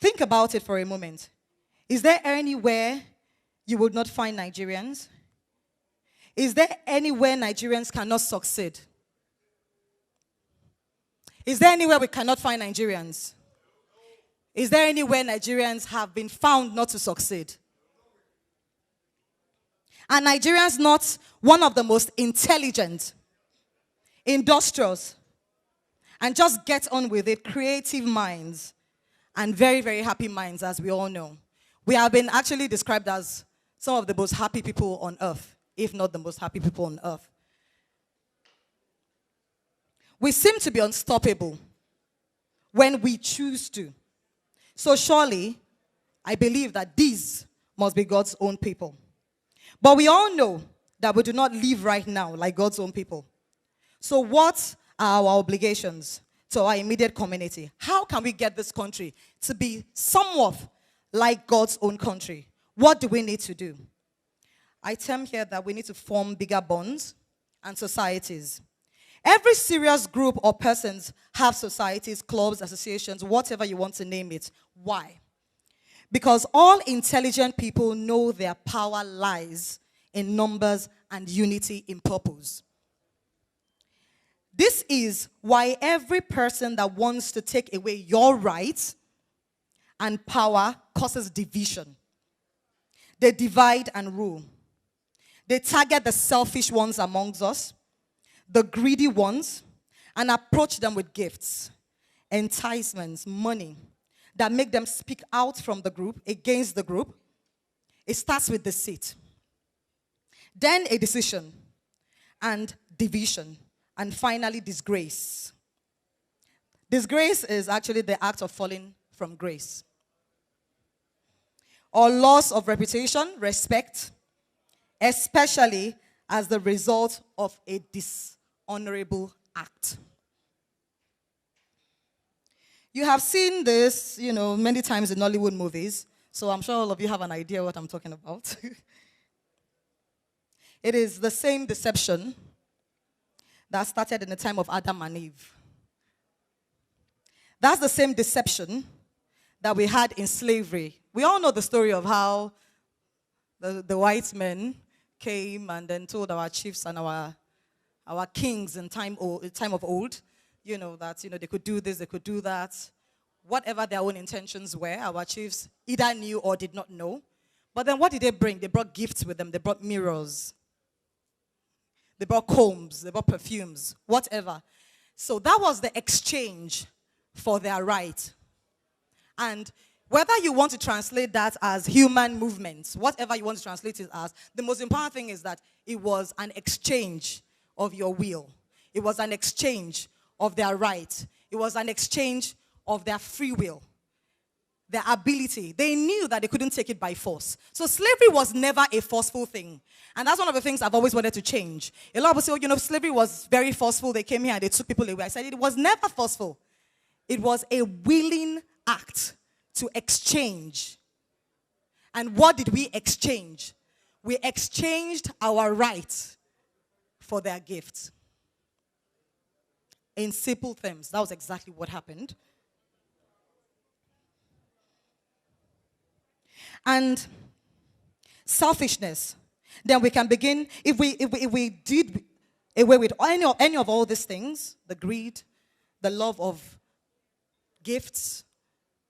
Think about it for a moment. Is there anywhere you would not find Nigerians? Is there anywhere Nigerians cannot succeed? Is there anywhere we cannot find Nigerians? Is there anywhere Nigerians have been found not to succeed? Are Nigerians not one of the most intelligent, industrious, and just get on with it, creative minds, and very, very happy minds, as we all know? We have been actually described as some of the most happy people on earth, if not the most happy people on earth. We seem to be unstoppable when we choose to. So surely, I believe that these must be God's own people. But we all know that we do not live right now like God's own people. So what are our obligations to our immediate community? How can we get this country to be somewhat like God's own country? What do we need to do? I term here that we need to form bigger bonds and societies. Every serious group or persons have societies, clubs, associations, whatever you want to name it. Why? Because all intelligent people know their power lies in numbers and unity in purpose. This is why every person that wants to take away your rights and power causes division. They divide and rule. They target the selfish ones amongst us, the greedy ones, and approach them with gifts, enticements, money that make them speak out from the group, against the group. It starts with deceit, then a decision, and division, and finally disgrace. Disgrace is actually the act of falling from grace, or loss of reputation, respect, especially as the result of a dishonorable act. You have seen this, many times in Hollywood movies, so I'm sure all of you have an idea what I'm talking about. It is the same deception that started in the time of Adam and Eve. That's the same deception that we had in slavery. We all know the story of how the white men came and then told our chiefs and our kings in time of old, that they could do this, they could do that. Whatever their own intentions were, our chiefs either knew or did not know. But then what did they bring? They brought gifts with them. They brought mirrors. They brought combs. They brought perfumes. Whatever. So that was the exchange for their right. And whether you want to translate that as human movements, whatever you want to translate it as, the most important thing is that it was an exchange of your will. It was an exchange of their right. It was an exchange of their free will, their ability. They knew that they couldn't take it by force. So slavery was never a forceful thing. And that's one of the things I've always wanted to change. A lot of people say, slavery was very forceful. They came here and they took people away. I said it was never forceful. It was a willing act to exchange. And what did we exchange? We exchanged our right for their gift. In simple terms, that was exactly what happened. And selfishness. Then we can begin, if we did away with any of all these things, the greed, the love of gifts,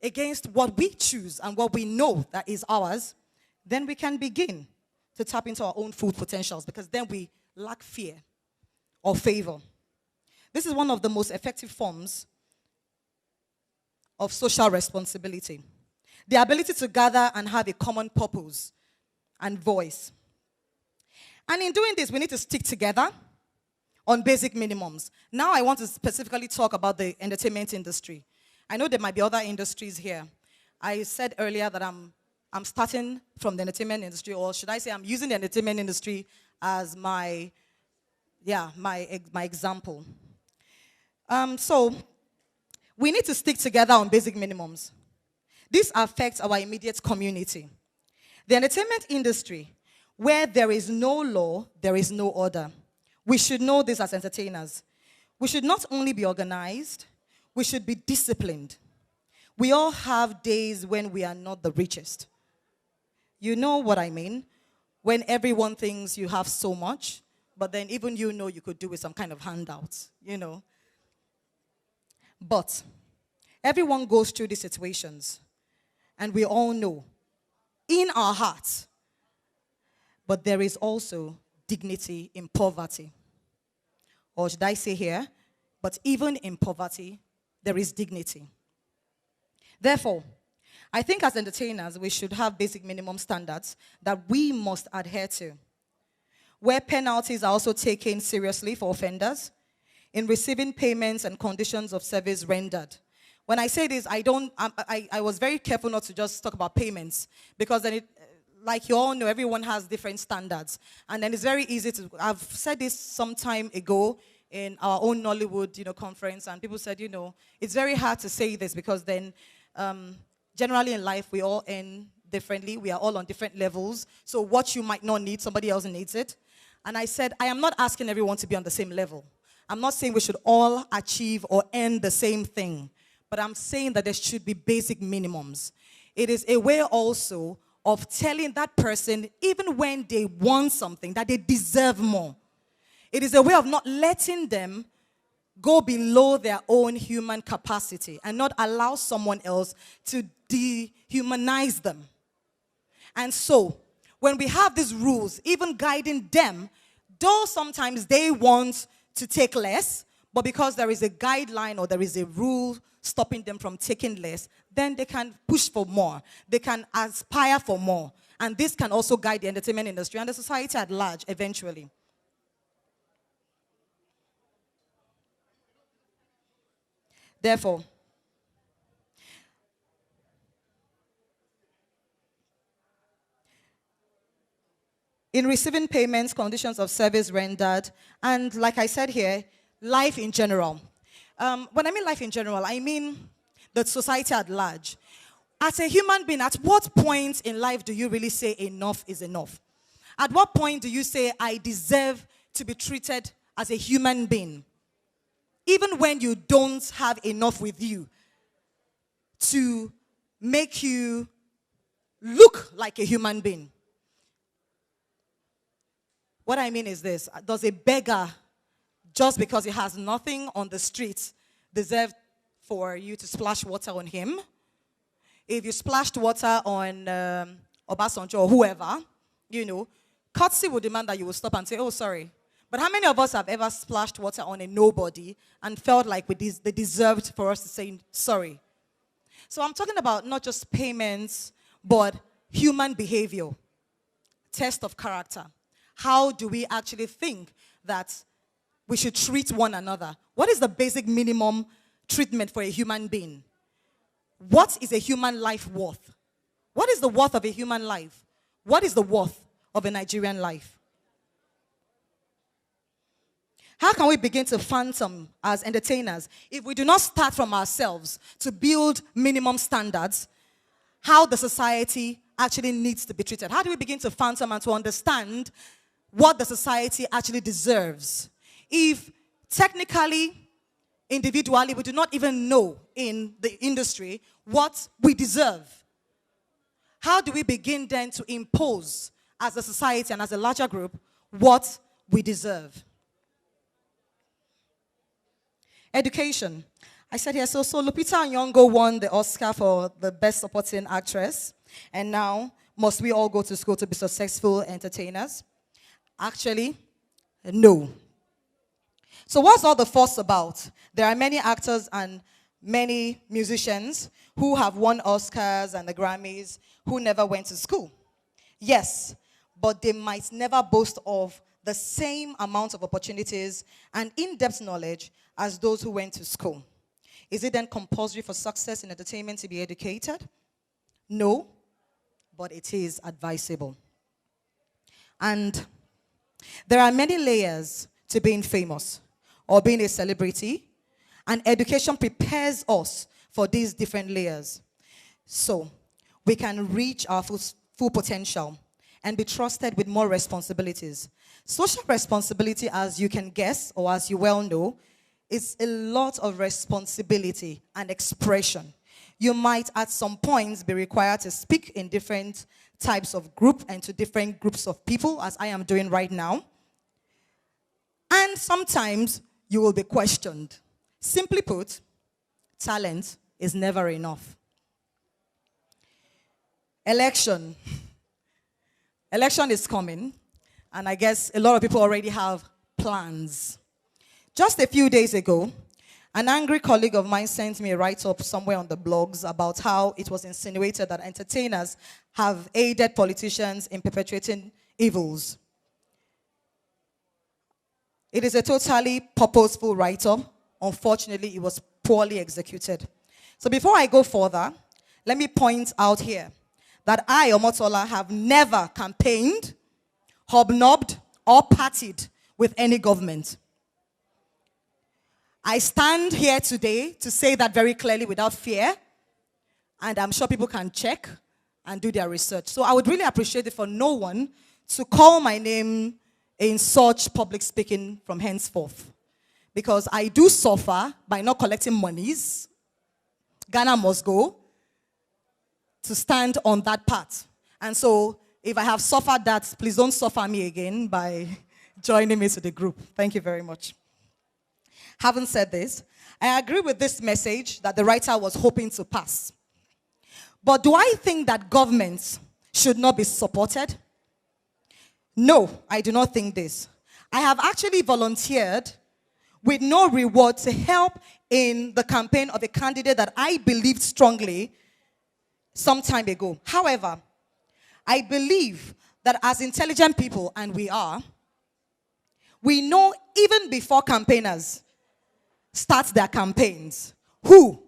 against what we choose and what we know that is ours, then we can begin to tap into our own full potentials, because then we lack fear or favor. This is one of the most effective forms of social responsibility. The ability to gather and have a common purpose and voice. And in doing this, we need to stick together on basic minimums. Now I want to specifically talk about the entertainment industry. I know there might be other industries here. I said earlier that I'm starting from the entertainment industry, or should I say I'm using the entertainment industry as my example. So we need to stick together on basic minimums. This affects our immediate community. The entertainment industry, where there is no law, there is no order. We should know this as entertainers. We should not only be organized, we should be disciplined. We all have days when we are not the richest. You know what I mean? When everyone thinks you have so much, but then even you know you could do with some kind of handouts, you know. But everyone goes through these situations, and we all know in our hearts, but there is also dignity in poverty. Or should I say here, but even in poverty, there is dignity. Therefore, I think as entertainers, we should have basic minimum standards that we must adhere to, where penalties are also taken seriously for offenders, in receiving payments and conditions of service rendered. When I say this, I was very careful not to just talk about payments, because then like you all know, everyone has different standards. And then it's very easy to, I've said this some time ago in our own Nollywood, conference, and people said, it's very hard to say this because then generally in life, we all earn differently. We are all on different levels. So what you might not need, somebody else needs it. And I said, I am not asking everyone to be on the same level. I'm not saying we should all achieve or earn the same thing. But I'm saying that there should be basic minimums. It is a way also of telling that person, even when they want something, that they deserve more. It is a way of not letting them go below their own human capacity and not allow someone else to dehumanize them. And so, when we have these rules, even guiding them, though sometimes they want to take less, but because there is a guideline or there is a rule stopping them from taking less, then they can push for more. They can aspire for more. And this can also guide the entertainment industry and the society at large eventually. Therefore, in receiving payments, conditions of service rendered, and like I said here, life in general. When I mean life in general, I mean the society at large. As a human being, at what point in life do you really say enough is enough? At what point do you say, I deserve to be treated as a human being? Even when you don't have enough with you to make you look like a human being. What I mean is this: does a beggar, just because he has nothing on the street, deserve for you to splash water on him? If you splashed water on Obasanjo or whoever, courtesy would demand that you will stop and say, oh, sorry. But how many of us have ever splashed water on a nobody and felt like they deserved for us to say sorry? So I'm talking about not just payments, but human behavior, test of character. How do we actually think that we should treat one another? What is the basic minimum treatment for a human being? What is a human life worth? What is the worth of a human life? What is the worth of a Nigerian life? How can we begin to phantom as entertainers if we do not start from ourselves to build minimum standards, how the society actually needs to be treated? How do we begin to phantom and to understand what the society actually deserves if technically, individually, we do not even know in the industry what we deserve? How do we begin then to impose as a society and as a larger group what we deserve? Education. I said here, so Lupita Nyong'o won the Oscar for the Best Supporting Actress. And now, must we all go to school to be successful entertainers? Actually, no. So what's all the fuss about? There are many actors and many musicians who have won Oscars and the Grammys who never went to school. Yes, but they might never boast of the same amount of opportunities and in-depth knowledge as those who went to school. Is it then compulsory for success in entertainment to be educated? No, but it is advisable. And there are many layers to being famous or being a celebrity, and education prepares us for these different layers so we can reach our full potential and be trusted with more responsibilities. Social responsibility, as you can guess or as you well know, is a lot of responsibility and expression. you might at some points be required to speak in different types of group and to different groups of people, as I am doing right now. And sometimes you will be questioned. Simply put, talent is never enough. Election. Election is coming, and I guess a lot of people already have plans. Just a few days ago, an angry colleague of mine sent me a write-up somewhere on the blogs about how it was insinuated that entertainers have aided politicians in perpetrating evils. It is a totally purposeful write-up. Unfortunately, it was poorly executed. So before I go further, let me point out here that I, Omotola, have never campaigned, hobnobbed, or partied with any government. I stand here today to say that very clearly without fear, and I'm sure people can check and do their research. So I would really appreciate it for no one to call my name in such public speaking from henceforth, because I do suffer by not collecting monies. Ghana must go to stand on that part. And so if I have suffered that, please don't suffer me again by joining me to the group. Thank you very much. Having said this, I agree with this message that the writer was hoping to pass. But do I think that governments should not be supported? No, I do not think this. I have actually volunteered with no reward to help in the campaign of a candidate that I believed strongly some time ago. However, I believe that as intelligent people, and we are, we know even before campaigners start their campaigns, who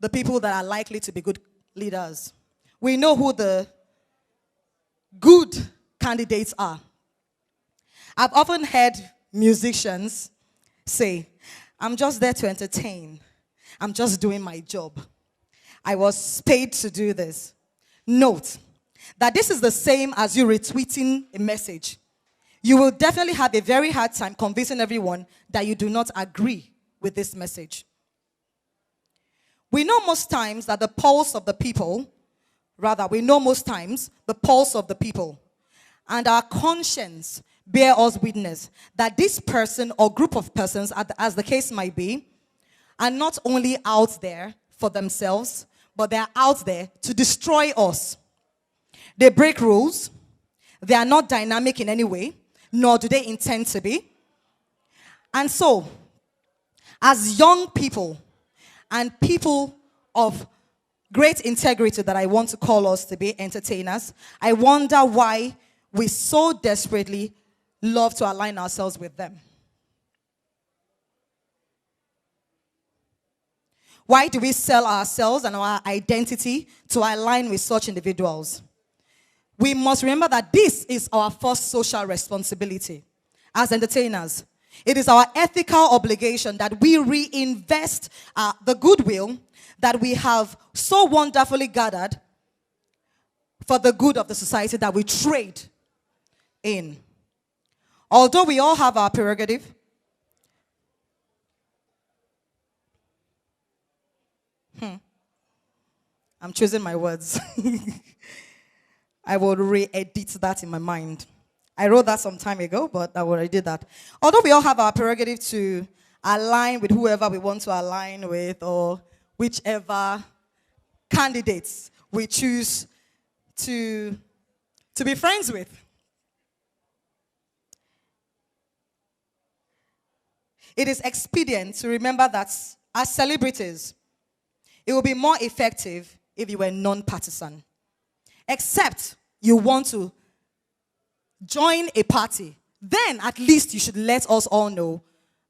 the people that are likely to be good leaders. We know who the good candidates are. I've often heard musicians say, I'm just there to entertain. I'm just doing my job. I was paid to do this. Note that this is the same as you retweeting a message. You will definitely have a very hard time convincing everyone that you do not agree with this message. We know most times that the pulse of the people, and our conscience bear us witness that this person or group of persons, as the case might be, are not only out there for themselves, but they are out there to destroy us. They break rules. They are not dynamic in any way, nor do they intend to be. And so, as young people and people of great integrity that I want to call us to be entertainers, I wonder why we so desperately love to align ourselves with them. Why do we sell ourselves and our identity to align with such individuals? We must remember that this is our first social responsibility as entertainers. It is our ethical obligation that we reinvest the goodwill that we have so wonderfully gathered for the good of the society that we trade in. Although we all have our prerogative, I'm choosing my words. I will re-edit that in my mind. I wrote that some time ago, but I already did that. Although we all have our prerogative to align with whoever we want to align with, or whichever candidates we choose to be friends with. It is expedient to remember that as celebrities, it will be more effective if you were non-partisan. Except you want to join a party, then at least you should let us all know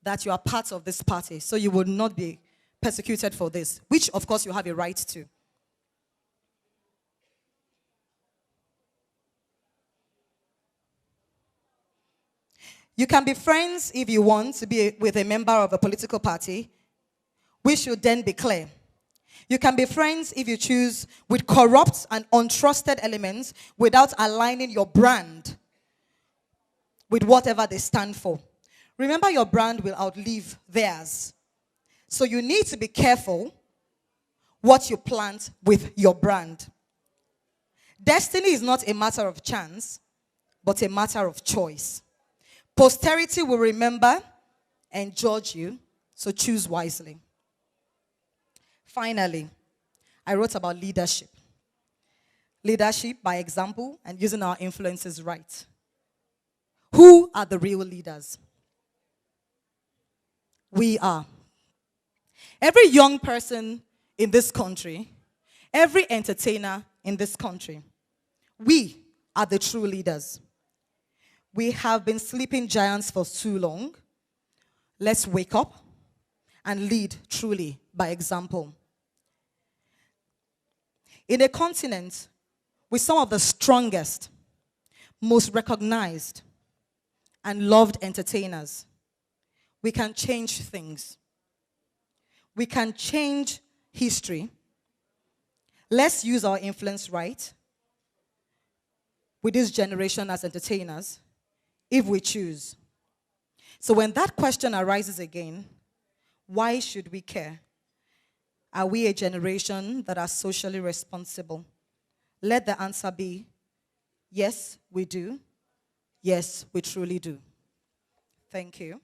that you are part of this party, so you will not be persecuted for this, which of course you have a right to. You can be friends if you want to be with a member of a political party, which should then be clear. You can be friends if you choose with corrupt and untrusted elements without aligning your brand with whatever they stand for. Remember, your brand will outlive theirs. So you need to be careful what you plant with your brand. Destiny is not a matter of chance, but a matter of choice. Posterity will remember and judge you, so choose wisely. Finally, I wrote about leadership. Leadership by example and using our influences right. Who are the real leaders? We are. Every young person in this country, every entertainer in this country, we are the true leaders. We have been sleeping giants for too long. Let's wake up and lead truly by example. In a continent with some of the strongest, most recognized, and loved entertainers, we can change things. We can change history. Let's use our influence right with this generation as entertainers, if we choose. So when that question arises again, why should we care? Are we a generation that are socially responsible? Let the answer be, yes, we do. Yes, we truly do. Thank you.